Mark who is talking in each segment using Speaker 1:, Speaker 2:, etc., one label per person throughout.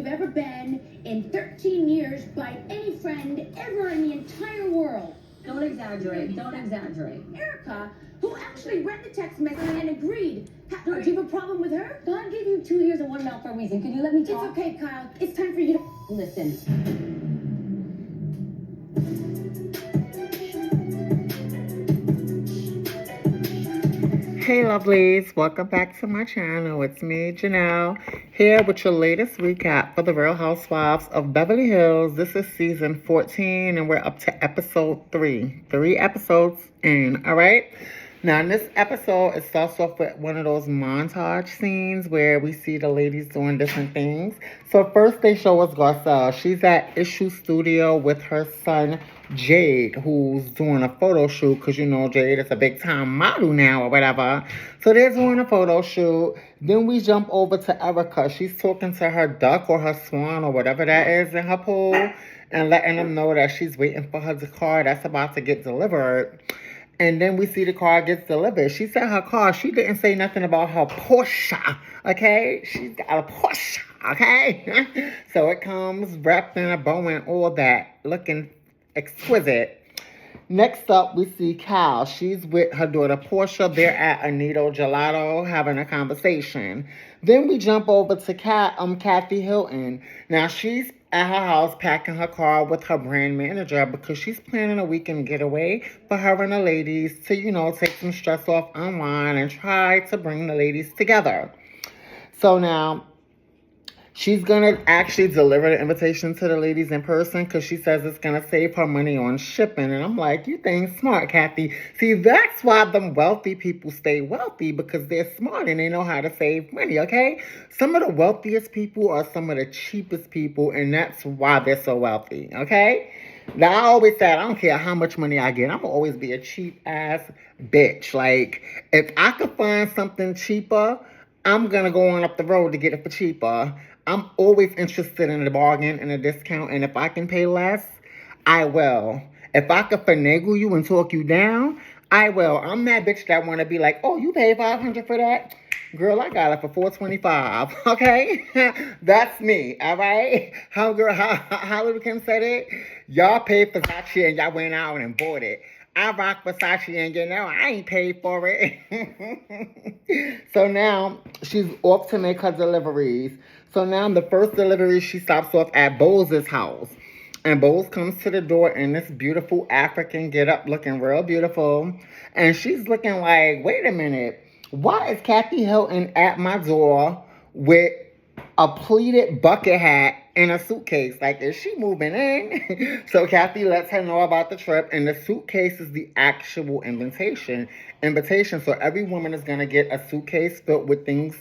Speaker 1: you've ever been in 13 years by any friend ever in the entire world.
Speaker 2: Don't exaggerate. Don't exaggerate.
Speaker 1: Erica, who actually read the text message and agreed. Do you have a problem with her?
Speaker 2: God gave you 2 ears and 1 mouth for a reason. Can you let me talk?
Speaker 1: It's okay, Kyle. It's time for you to
Speaker 2: Listen.
Speaker 3: Hey lovelies, welcome back to my channel. It's me, Janelle, here with your latest recap for the Real Housewives of Beverly Hills. This is season 14 and we're up to episode 3. 3 episodes in, alright? Now in this episode, it starts off with one of those montage scenes where we see the ladies doing different things. So first they show us Garcelle. She's at Issue Studio with her son, Jade, who's doing a photo shoot because, you know, Jade is a big-time model now or whatever. So they're doing a photo shoot. Then we jump over to Erica. She's talking to her duck or her swan or whatever that is in her pool and letting them know that she's waiting for her car that's about to get delivered. And then we see the car gets delivered. She said her car. She didn't say nothing about her Porsche, okay? She's got a Porsche, okay? So it comes wrapped in a bow and all that, looking exquisite. Next up, we see Cal. She's with her daughter Portia. They're at Anito Gelato having a conversation. Then we jump over to Kathy Hilton. Now, she's at her house packing her car with her brand manager because she's planning a weekend getaway for her and the ladies to, you know, take some stress off, unwind, and try to bring the ladies together. So now, she's going to actually deliver the invitation to the ladies in person because she says it's going to save her money on shipping. And I'm like, you think smart, Kathy. See, that's why them wealthy people stay wealthy, because they're smart and they know how to save money, okay? Some of the wealthiest people are some of the cheapest people, and that's why they're so wealthy, okay? Now, I always said, I don't care how much money I get. I'm going to always be a cheap-ass bitch. Like, if I could find something cheaper, I'm going to go on up the road to get it for cheaper. I'm always interested in a bargain and a discount, and if I can pay less, I will. If I could finagle you and talk you down, I will. I'm that bitch that want to be like, oh, you paid $500 for that? Girl, I got it for $425, okay? That's me, all right? How Hollywood Kim said it? Y'all paid for Versace and y'all went out and bought it. I rock Versace and you know I ain't paid for it. So now she's off to make her deliveries. So now the first delivery, she stops off at Bo's house. And Bose comes to the door in this beautiful African getup, looking real beautiful. And she's looking like, wait a minute. Why is Kathy Hilton at my door with a pleated bucket hat and a suitcase? Like, is she moving in? So Kathy lets her know about the trip, and the suitcase is the actual invitation. So every woman is going to get a suitcase filled with things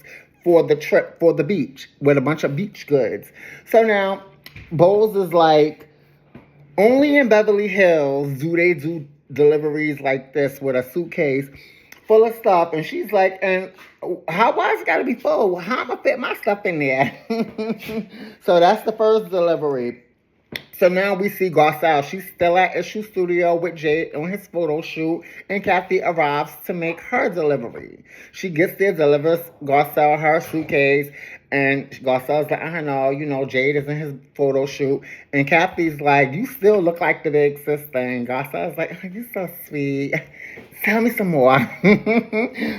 Speaker 3: for the trip, for the beach, with a bunch of beach goods. So now, Bose is like, only in Beverly Hills do they do deliveries like this with a suitcase full of stuff. And she's like, and why it's got to be full? How am I going to fit my stuff in there? So that's the first delivery. So now we see Garcelle. She's still at Issue Studio with Jade on his photo shoot, and Kathy arrives to make her delivery. She gets there, delivers Garcelle her suitcase, and Garcelle's like, I know, you know, Jade is in his photo shoot, and Kathy's like, you still look like the big sister, and Garcelle's like, oh, you're so sweet. Tell me some more.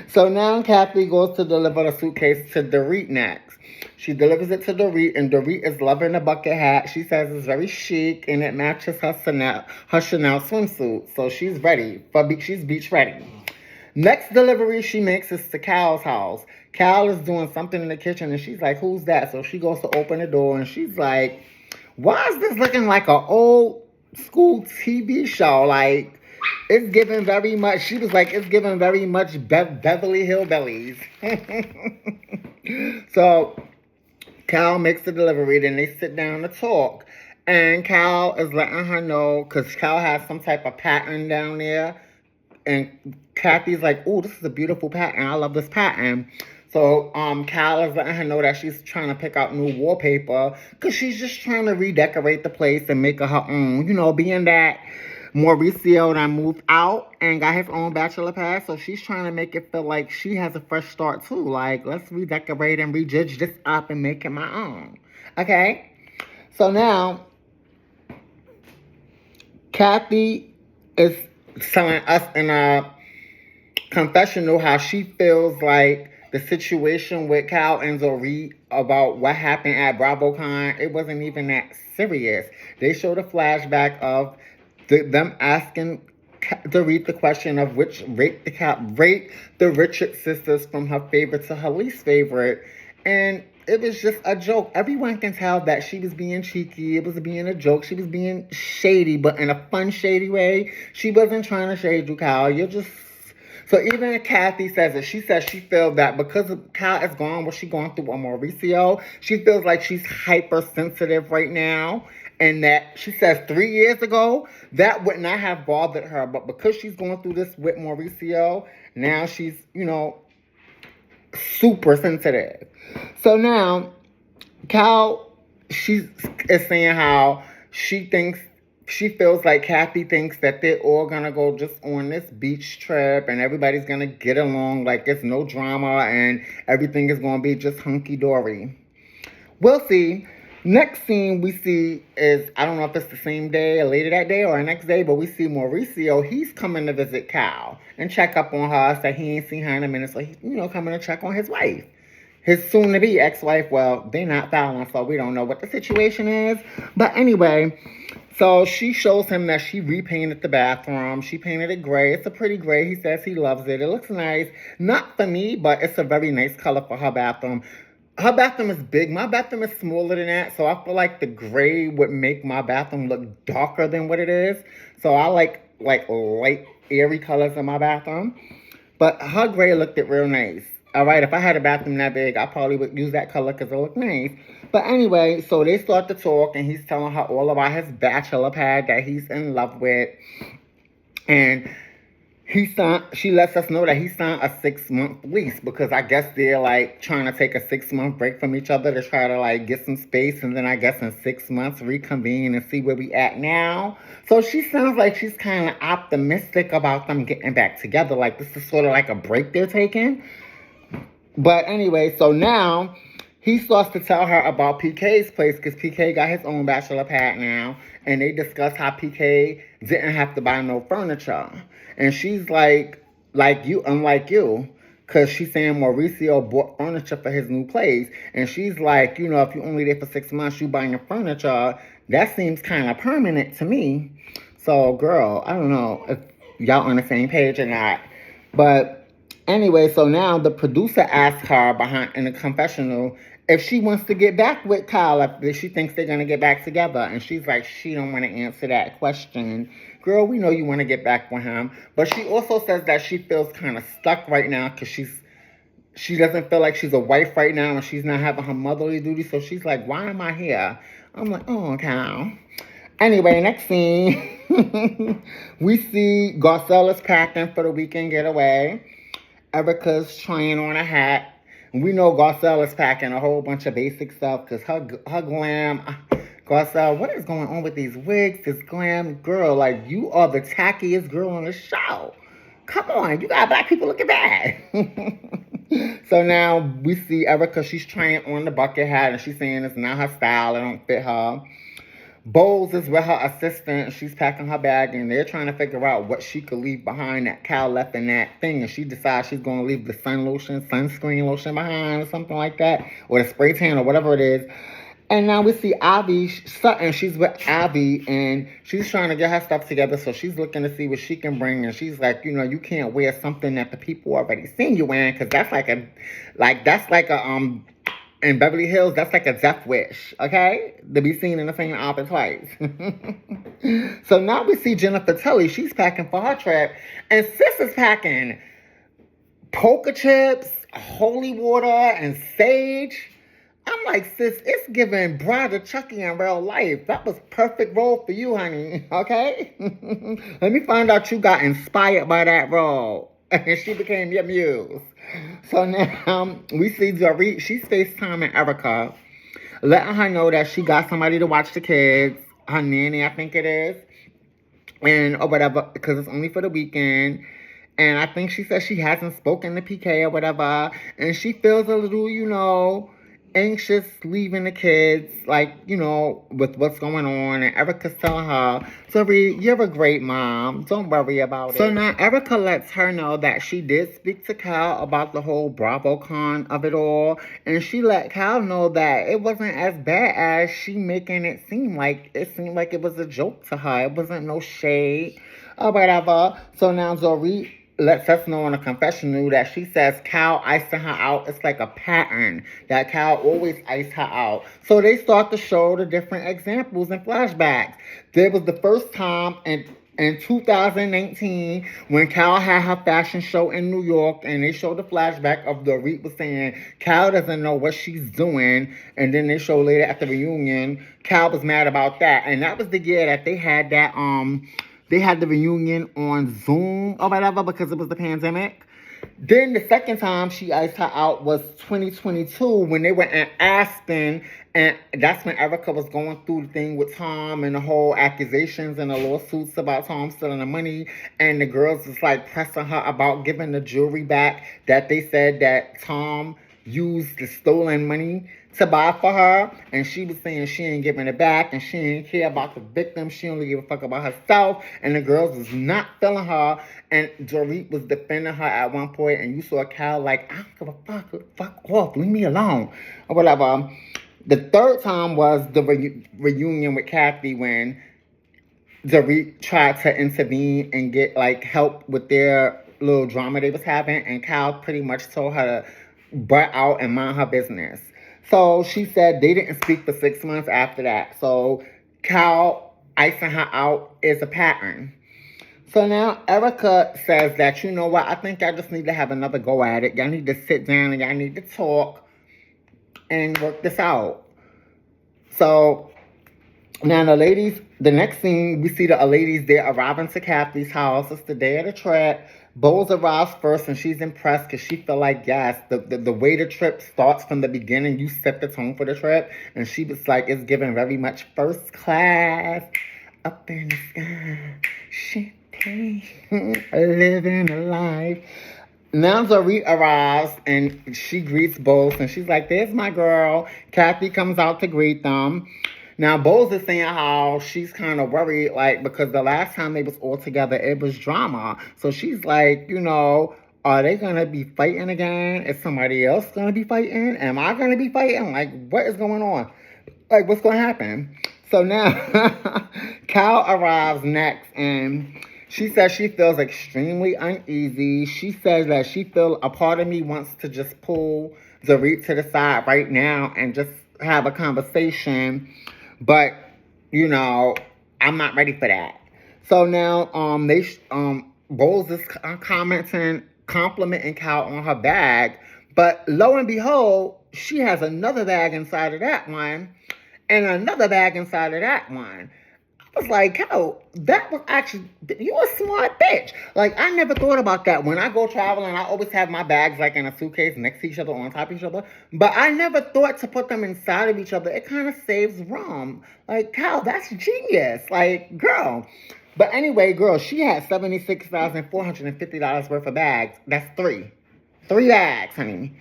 Speaker 3: So now Kathy goes to deliver the suitcase to Dorit next. She delivers it to Dorit, and Dorit is loving the bucket hat. She says it's very chic, and it matches her Chanel swimsuit. So she's ready. She's beach ready. Next delivery she makes is to Cal's house. Cal is doing something in the kitchen, and she's like, who's that? So she goes to open the door, and she's like, why is this looking like an old school TV show? Like, it's giving very much, she was like, it's giving very much Beverly Hillbillies. So Cal makes the delivery, then they sit down to talk. And Cal is letting her know, because Cal has some type of pattern down there. And Kathy's like, oh, this is a beautiful pattern. I love this pattern. So Cal is letting her know that she's trying to pick out new wallpaper because she's just trying to redecorate the place and make it her own. You know, being that Mauricio that moved out and got his own bachelor pad, so she's trying to make it feel like she has a fresh start too. Like, let's redecorate and rejudge this up and make it my own. Okay? So now, Kathy is telling us in a confessional how she feels like the situation with Cal and Zoe about what happened at BravoCon, it wasn't even that serious. They showed a flashback of them asking Dorit the question of which rate the Richard sisters from her favorite to her least favorite, and it was just a joke. Everyone can tell that she was being cheeky. It was being a joke. She was being shady, but in a fun, shady way. She wasn't trying to shade you, Kyle. You're just... So even Kathy says it. She says she feels that because Kyle is gone, what she going through on Mauricio, she feels like she's hypersensitive right now. And that she says 3 years ago, that would not have bothered her. But because she's going through this with Mauricio, now she's, super sensitive. So now, Cal, is saying how she feels like Kathy thinks that they're all gonna go just on this beach trip and everybody's gonna get along like it's no drama and everything is gonna be just hunky dory. We'll see. Next scene we see is, I don't know if it's the same day or later that day or the next day, but we see Mauricio. He's coming to visit Cal and check up on her. So he ain't seen her in a minute. So he's, coming to check on his wife. His soon-to-be ex-wife. Well, they're not filing, so we don't know what the situation is. But anyway, so she shows him that she repainted the bathroom. She painted it gray. It's a pretty gray. He says he loves it. It looks nice. Not for me, but it's a very nice color for her bathroom. Her bathroom is big. My bathroom is smaller than that, so I feel like the gray would make my bathroom look darker than what it is. So I like light, airy colors in my bathroom. But her gray looked real nice. All right, if I had a bathroom that big, I probably would use that color because it looked nice. But anyway, so they start to talk, and he's telling her all about his bachelor pad that he's in love with. And she lets us know that he signed a 6-month lease because I guess they're trying to take a 6-month break from each other to try to get some space, and then I guess in 6 months reconvene and see where we at now. So she sounds like she's kind of optimistic about them getting back together. Like this is sort of like a break they're taking. But anyway, so now he starts to tell her about PK's place because PK got his own bachelor pad now, and they discuss how PK didn't have to buy no furniture. And she's like you, unlike you, because she's saying Mauricio bought furniture for his new place. And she's like, if you're only there for 6 months, you buying your furniture, that seems kind of permanent to me. So, girl, I don't know if y'all on the same page or not. But anyway, so now the producer asks her in the confessional if she wants to get back with Kyle, if she thinks they're going to get back together. And she's like, she don't want to answer that question. Girl, we know you want to get back with him. But she also says that she feels kind of stuck right now because she doesn't feel like she's a wife right now and she's not having her motherly duty. So she's like, why am I here? I'm like, oh, Kyle. Anyway, next scene, we see Garcella's packing for the weekend getaway. Erica's trying on a hat. We know Garcella's packing a whole bunch of basic stuff because her glam... Garcella, what is going on with these wigs, this glam? Girl, you are the tackiest girl on the show. Come on, you got black people looking bad. So now we see Erica, she's trying on the bucket hat and she's saying it's not her style, it don't fit her. Bowles is with her assistant. She's packing her bag, and they're trying to figure out what she could leave behind that Cal left in that thing. And she decides she's going to leave the sunscreen lotion behind or something like that, or the spray tan or whatever it is. And now we see Abby Sutton. She's with Abby, and she's trying to get her stuff together. So she's looking to see what she can bring. And she's like, you can't wear something that the people already seen you wearing, because that's like a in Beverly Hills, that's like a death wish, okay? To be seen in the same outfit twice. So now we see Jennifer Tilly. She's packing for her trip. And sis is packing poker chips, holy water, and sage. I'm like, sis, it's giving Bride of Chucky in real life. That was perfect role for you, honey, okay? Let me find out you got inspired by that role. And she became your muse. So now we see Doris. She's FaceTiming Erica, letting her know that she got somebody to watch the kids. Her nanny, I think it is. And or whatever, because it's only for the weekend. And I think she said she hasn't spoken to PK or whatever. And she feels a little, anxious leaving the kids, like, you know, with what's going on. And Erica's telling her, Dory, you're a great mom. Don't worry about it. So now Erica lets her know that she did speak to Cal about the whole BravoCon of it all. And she let Cal know that it wasn't as bad as she making it seem like. It seemed like it was a joke to her. It wasn't no shade or whatever. So now Dory lets us know in a confessional that she says Cal icing her out. It's like a pattern that Cal always iced her out. So they start to show the different examples and flashbacks. There was the first time in 2019 when Cal had her fashion show in New York, and they showed the flashback of Dorit was saying Cal doesn't know what she's doing, and then they show later at the reunion Cal was mad about that, and that was the year that they had that they had the reunion on Zoom or whatever because it was the pandemic. Then the second time she iced her out was 2022 when they were in Aspen, and that's when Erica was going through the thing with Tom and the whole accusations and the lawsuits about Tom stealing the money, and the girls was like pressing her about giving the jewelry back that they said that Tom used the stolen money to buy for her, and she was saying she ain't giving it back, and she ain't care about the victim. She only give a fuck about herself, and the girls was not feeling her, and Dorit was defending her at one point, and you saw Cal like, I don't give a fuck off, leave me alone, or whatever. The third time was the reunion with Kathy when Dorit tried to intervene and get like help with their little drama they was having, and Cal pretty much told her to butt out and mind her business. So she said they didn't speak for 6 months after that. So Cal icing her out is a pattern. So now Erica says that, you know what, I think I just need to have another go at it. Y'all need to sit down and y'all need to talk and work this out. So now the next thing we see the ladies, they're arriving to Kathy's house. It's the day of the trip. Bowles arrives first, and she's impressed because she feel like, yes, the way the trip starts from the beginning, you set the tone for the trip. And she was like, it's given very much first class, up in the sky, champagne, living a life. Now Dorit arrives, and she greets Bowles, and she's like, there's my girl. Kathy comes out to greet them. Now, Bowles is saying how she's kind of worried, like, because the last time they was all together, it was drama. So she's like, you know, are they going to be fighting again? Is somebody else going to be fighting? Am I going to be fighting? Like, what is going on? Like, what's going to happen? So now, Cal arrives next, and she says she feels extremely uneasy. She says that she feels a part of me wants to just pull Dorit to the side right now and just have a conversation. But, you know, I'm not ready for that. So now, Bowles is complimenting Cal on her bag. But lo and behold, she has another bag inside of that one. And another bag inside of that one. I was like, Cal, that was actually, you a smart bitch. Like, I never thought about that. When I go traveling, I always have my bags, like, in a suitcase next to each other, on top of each other. But I never thought to put them inside of each other. It kind of saves room. Like, Cal, that's genius. Like, girl. But anyway, girl, she had $76,450 worth of bags. That's three. 3 bags, honey.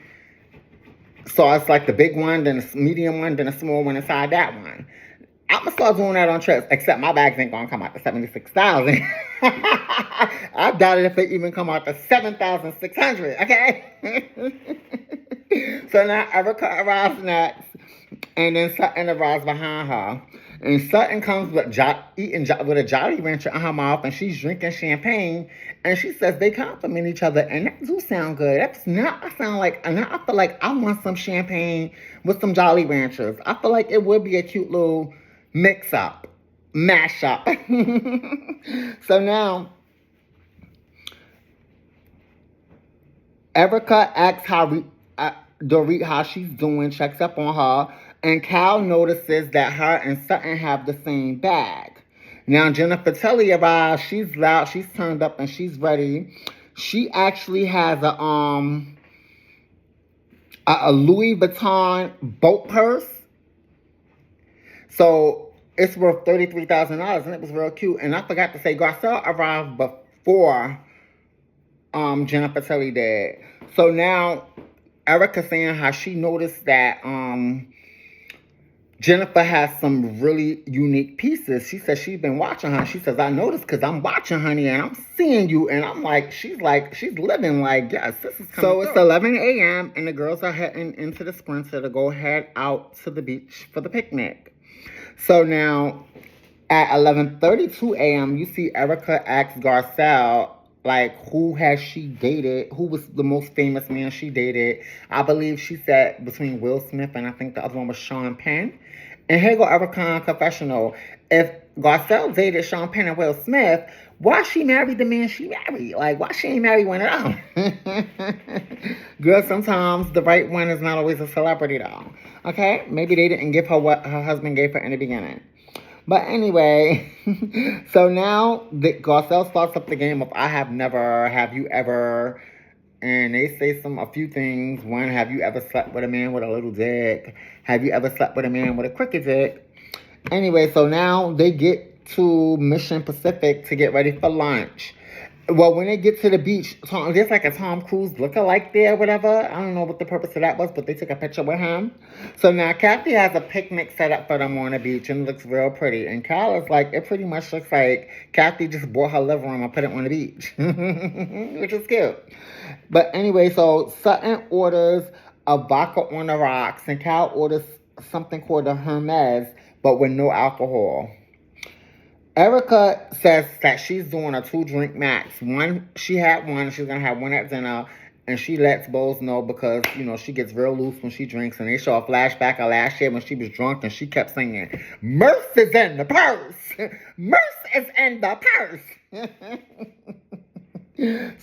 Speaker 3: So it's like the big one, then the medium one, then a small one inside that one. I'm going to start doing that on trips, except my bags ain't going to come out to $76,000. I doubt it if they even come out to $7,600, okay? So now Erica arrives next, and then Sutton arrives behind her. And Sutton comes with with a Jolly Rancher in her mouth, and she's drinking champagne, and she says they compliment each other, and that do sound good. That's not, I feel like I want some champagne with some Jolly Ranchers. I feel like it would be a cute little mix-up, mash-up. So now, Erica asks Dorit how she's doing, checks up on her, and Cal notices that her and Sutton have the same bag. Now, Jennifer Telly arrives. She's loud, she's turned up, and she's ready. She actually has a Louis Vuitton boat purse. So it's worth $33,000, and it was real cute. And I forgot to say, Garcelle arrived before Jennifer Telly did. So now Erica saying how she noticed that Jennifer has some really unique pieces. She says she's been watching her. She says, I noticed because I'm watching, honey, and I'm seeing you. And I'm like, she's living like, yes, this is coming. So it's 11 a.m. and the girls are heading into the Sprinter to go head out to the beach for the picnic. So now at 11:32 a.m., you see Erica ask Garcelle, like, who has she dated? Who was the most famous man she dated? I believe she said between Will Smith and I think the other one was Sean Penn. And here go Erica on confessional. If Garcelle dated Sean Penn and Will Smith, why she married the man she married? Like, why she ain't married one of them? Girl, sometimes the right one is not always a celebrity, though. Okay? Maybe they didn't give her what her husband gave her in the beginning. But anyway, so now Garcelle starts up the game of I have never, have you ever, and they say a few things. One, have you ever slept with a man with a little dick? Have you ever slept with a man with a crooked dick? Anyway, so now they get to Mission Pacific to get ready for lunch. Well, when they get to the beach, there's like a Tom Cruise lookalike there, whatever. I don't know what the purpose of that was, but they took a picture with him. So now Kathy has a picnic set up for them on the beach, and it looks real pretty. And Kyle is like, it pretty much looks like Kathy just bought her living room and put it on the beach, which is cute. But anyway, so Sutton orders a vodka on the rocks, and Kyle orders something called a Hermes, but with no alcohol. Erica says that she's doing a 2-drink max. She had one, she's going to have one at dinner, and she lets Bose know because, you know, she gets real loose when she drinks, and they show a flashback of last year when she was drunk, and she kept singing, Mirth is in the purse! Mirth is in the purse!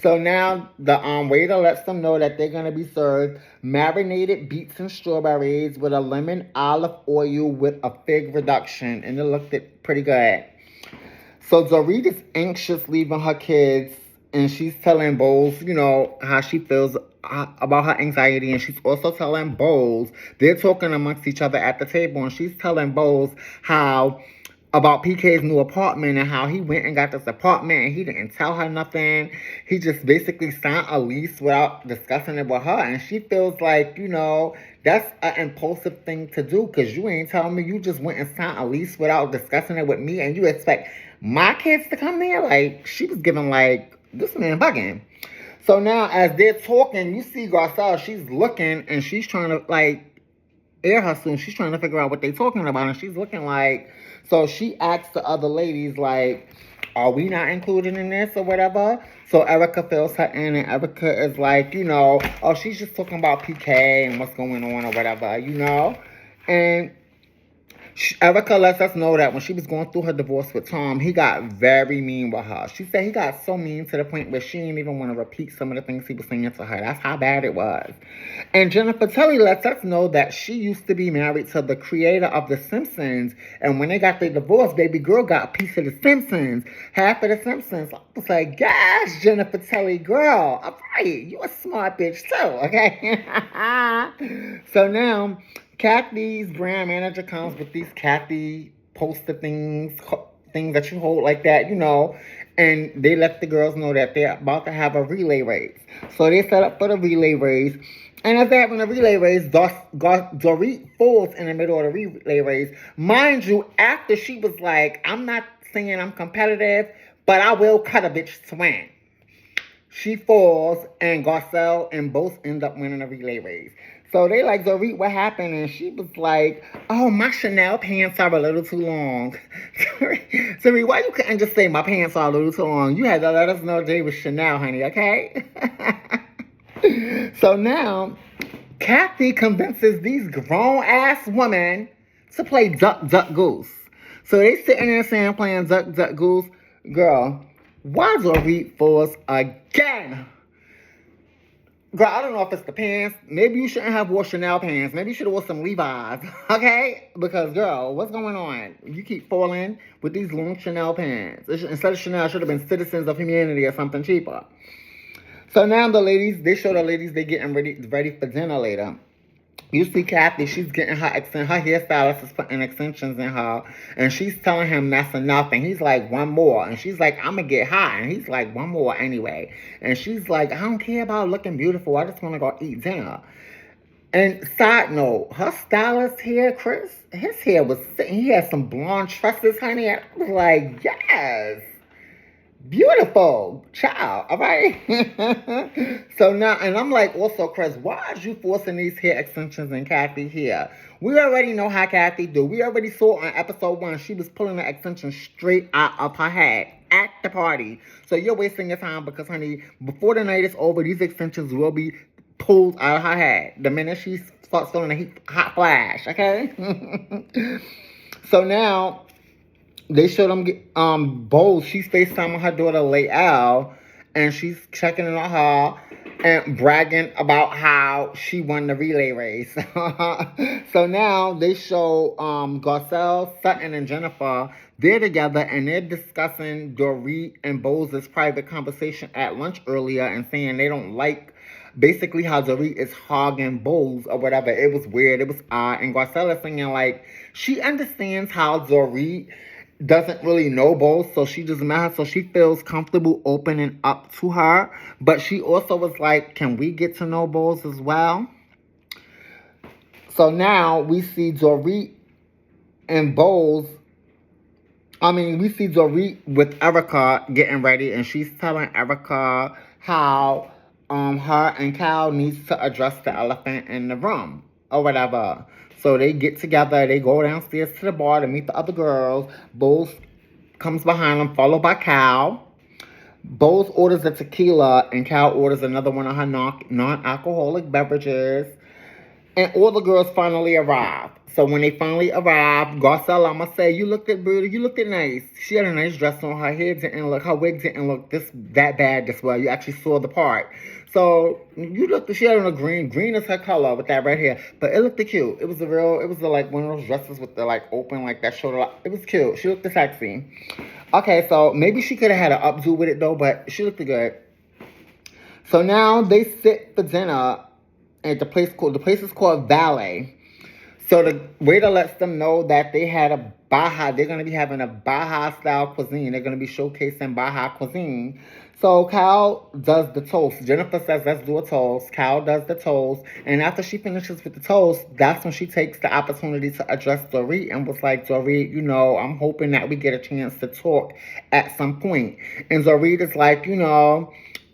Speaker 3: So now the waiter lets them know that they're going to be served marinated beets and strawberries with a lemon olive oil with a fig reduction, and it looked pretty good. So Dorit is anxious leaving her kids, and she's telling Bowles, you know, how she feels about her anxiety, and she's also telling Bowles, they're talking amongst each other at the table, and she's telling Bowles how about PK's new apartment and how he went and got this apartment and he didn't tell her nothing. He just basically signed a lease without discussing it with her, and she feels like, you know, that's an impulsive thing to do because you ain't telling me. You just went and signed a lease without discussing it with me, and you expect my kids to come there? Like, she was giving like, this man bugging. So now as they're talking, you see Garcelle, she's looking and she's trying to like air her soon. She's trying to figure out what they're talking about, and she's looking like, so she asks the other ladies like, are we not included in this or whatever? So Erica fills her in, and Erica is like, you know, oh, she's just talking about PK and what's going on or whatever, you know? And Erica lets us know that when she was going through her divorce with Tom, he got very mean with her. She said he got so mean to the point where she didn't even want to repeat some of the things he was saying to her. That's how bad it was. And Jennifer Tilly lets us know that she used to be married to the creator of The Simpsons. And when they got their divorce, baby girl got a piece of The Simpsons. Half of The Simpsons. I was like, gosh, Jennifer Tilly, girl. All right, you a smart bitch too, okay? So now Kathy's brand manager comes with these Kathy poster things that you hold like that, you know, and they let the girls know that they're about to have a relay race. So they set up for the relay race, and as they're having a relay race, Dorit falls in the middle of the relay race. Mind you, after she was like, I'm not saying I'm competitive, but I will cut a bitch to win. She falls, and Garcelle and both end up winning a relay race. So they like, Dorit, what happened? And she was like, oh, my Chanel pants are a little too long. Dorit, why you couldn't just say my pants are a little too long? You had to let us know they was Chanel, honey, okay? So now, Kathy convinces these grown-ass women to play Duck, Duck, Goose. So they sitting there saying, playing Duck, Duck, Goose. Girl, why Dorit falls again? Girl, I don't know if it's the pants. Maybe you shouldn't have worn Chanel pants. Maybe you should have worn some Levi's, okay? Because, girl, what's going on? You keep falling with these long Chanel pants. Instead of Chanel, it should have been Citizens of Humanity or something cheaper. So now the ladies, they show the ladies they getting ready for dinner later. You see Kathy, she's getting her hairstylist is putting extensions in her, and she's telling him that's enough, and he's like, one more, and she's like, I'm gonna get high, and he's like, one more anyway, and she's like, I don't care about looking beautiful, I just want to go eat dinner. And side note, her stylist here, Chris, his hair was sitting. He had some blonde tresses, honey. I was like, yes. Beautiful child, all right. So now, and I'm like, also, Chris, why is you forcing these hair extensions in Kathy here? We already know how Kathy do. We already saw on episode 1 she was pulling the extension straight out of her head at the party. So you're wasting your time because, honey, before the night is over, these extensions will be pulled out of her head the minute she starts feeling a hot flash. Okay. So now. They showed them Bowles. She's FaceTiming her daughter Lael, and she's checking in on her and bragging about how she won the relay race. So now they show Garcelle, Sutton, and Jennifer. They're together and they're discussing Dorit and Bowles' private conversation at lunch earlier and saying they don't like basically how Dorit is hogging Bowles or whatever. It was weird. It was odd. And Garcelle is saying like she understands how Dorit doesn't really know Bowles, so she just met her, so she feels comfortable opening up to her. But she also was like, can we get to know Bowles as well? So now we see Dorit and Bowles. We see Dorit with Erica getting ready, and she's telling Erica how her and Cal needs to address the elephant in the room or whatever. So they get together, they go downstairs to the bar to meet the other girls. Bowles comes behind them, followed by Cal. Bowles orders a tequila, and Cal orders another one of her non-alcoholic beverages. And all the girls finally arrive. So when they finally arrive, Garcelle, I'ma say, you looked pretty, you looked nice. She had a nice dress on. Her wig didn't look that bad this well. You actually saw the part. So she had on a green. Green is her color with that red hair. But it looked cute. It was like one of those dresses with the like open like that shoulder. It was cute. She looked sexy. Okay, so maybe she could have had an updo with it though, but she looked good. So now they sit for dinner at the place is called Valet. So the waiter lets them know that they had a Baja. They're going to be having a Baja style cuisine. They're going to be showcasing Baja cuisine. So Cal does the toast. Jennifer says, let's do a toast. Cal does the toast. And after she finishes with the toast, that's when she takes the opportunity to address Dorit and was like, Dorit, I'm hoping that we get a chance to talk at some point. And Dorit is like,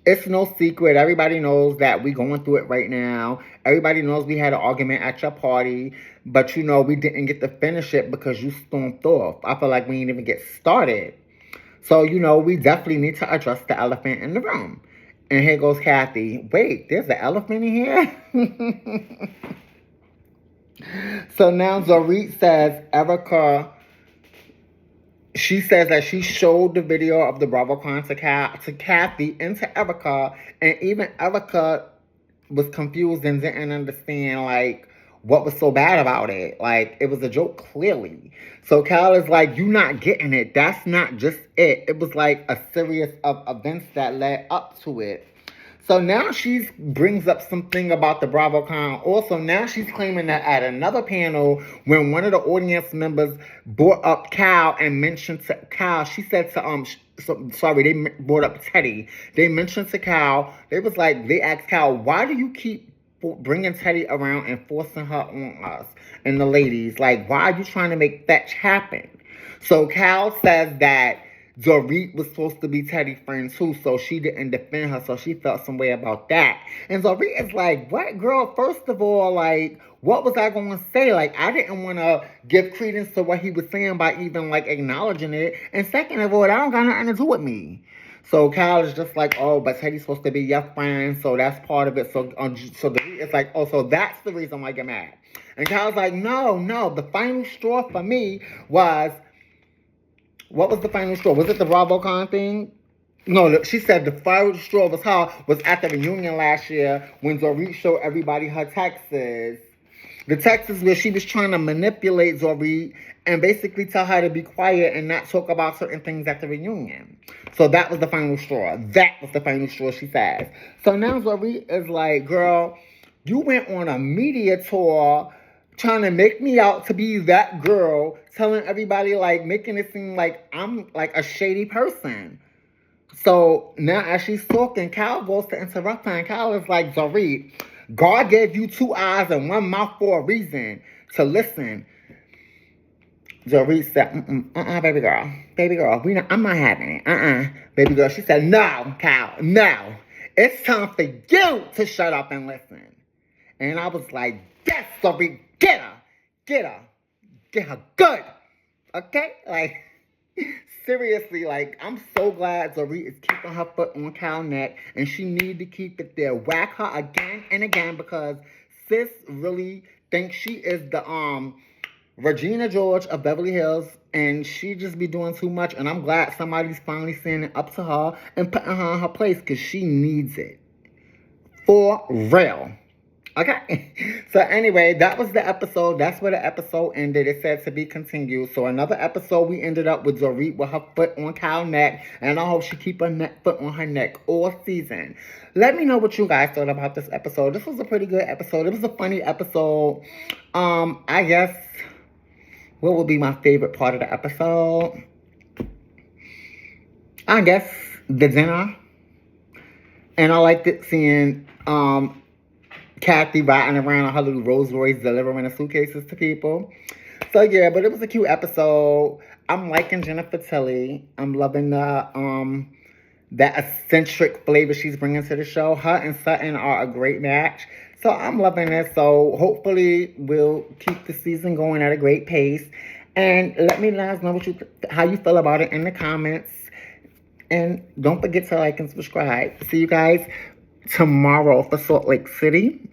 Speaker 3: it's no secret. Everybody knows that we're going through it right now. Everybody knows we had an argument at your party. But, we didn't get to finish it because you stormed off. I feel like we didn't even get started. So, we definitely need to address the elephant in the room. And here goes Kathy. Wait, there's an elephant in here? So now Dorit says Erica... She says that she showed the video of the BravoCon to Kathy and to Erica, and even Erica was confused and didn't understand, like, what was so bad about it. Like, it was a joke, clearly. So Cal is like, you not getting it. That's not just it. It was, like, a series of events that led up to it. So now she brings up something about the BravoCon. Also, now she's claiming that at another panel, when one of the audience members brought up Cal and mentioned to Cal, she said to, they brought up Teddy. They mentioned to Cal, they asked Cal, why do you keep bringing Teddy around and forcing her on us and the ladies? Like, why are you trying to make fetch happen? So Cal says that Dorit was supposed to be Teddy's friend too, so she didn't defend her, so she felt some way about that. And Dorit is like, what, girl? First of all, like, what was I going to say? Like, I didn't want to give credence to what he was saying by even, like, acknowledging it. And second of all, that don't got nothing to do with me. So Kyle is just like, oh, but Teddy's supposed to be your friend, so that's part of it. So Dorit is like, oh, so that's the reason why you're mad. And Kyle's like, no, the final straw for me was... What was the final straw? Was it the BravoCon thing? No, she said the final straw was at the reunion last year when Dorit showed everybody her texts. The texts where she was trying to manipulate Dorit and basically tell her to be quiet and not talk about certain things at the reunion. So that was the final straw. That was the final straw, she says. So now Dorit is like, girl, you went on a media tour trying to make me out to be that girl, telling everybody, like, making it seem like I'm, like, a shady person. So now as she's talking, Cal goes to interrupt her, and Cal is like, Dorit, God gave you 2 eyes and 1 mouth for a reason to listen. Doris said, baby girl. Baby girl, I'm not having it. Baby girl, she said, no, Cal, no. It's time for you to shut up and listen. And I was like, yes, Doris, get her good. Okay? Like, seriously, like, I'm so glad Doris is keeping her foot on Cal's neck, and she need to keep it there. Whack her again and again, because sis really thinks she is the, Regina George of Beverly Hills, and she just be doing too much, and I'm glad somebody's finally standing up to her and putting her in her place, because she needs it. For real. Okay? So anyway, that was the episode. That's where the episode ended. It said to be continued. So another episode, we ended up with Dorit with her foot on Kyle's neck, and I hope she keep her foot on her neck all season. Let me know what you guys thought about this episode. This was a pretty good episode. It was a funny episode. I guess... what would be my favorite part of the episode? I guess the dinner. And I liked it seeing Kathy riding around on her little Rolls Royce delivering the suitcases to people. So yeah, but it was a cute episode. I'm liking Jennifer Tilly. I'm loving the that eccentric flavor she's bringing to the show. Her and Sutton are a great match. So I'm loving it. So hopefully we'll keep the season going at a great pace. And let me guys know how you feel about it in the comments. And don't forget to like and subscribe. See you guys tomorrow for Salt Lake City.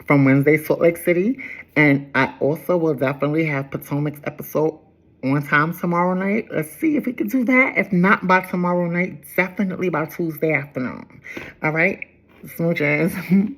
Speaker 3: From Wednesday, Salt Lake City. And I also will definitely have Potomac's episode on time tomorrow night. Let's see if we can do that. If not by tomorrow night, definitely by Tuesday afternoon. All right? Smooches.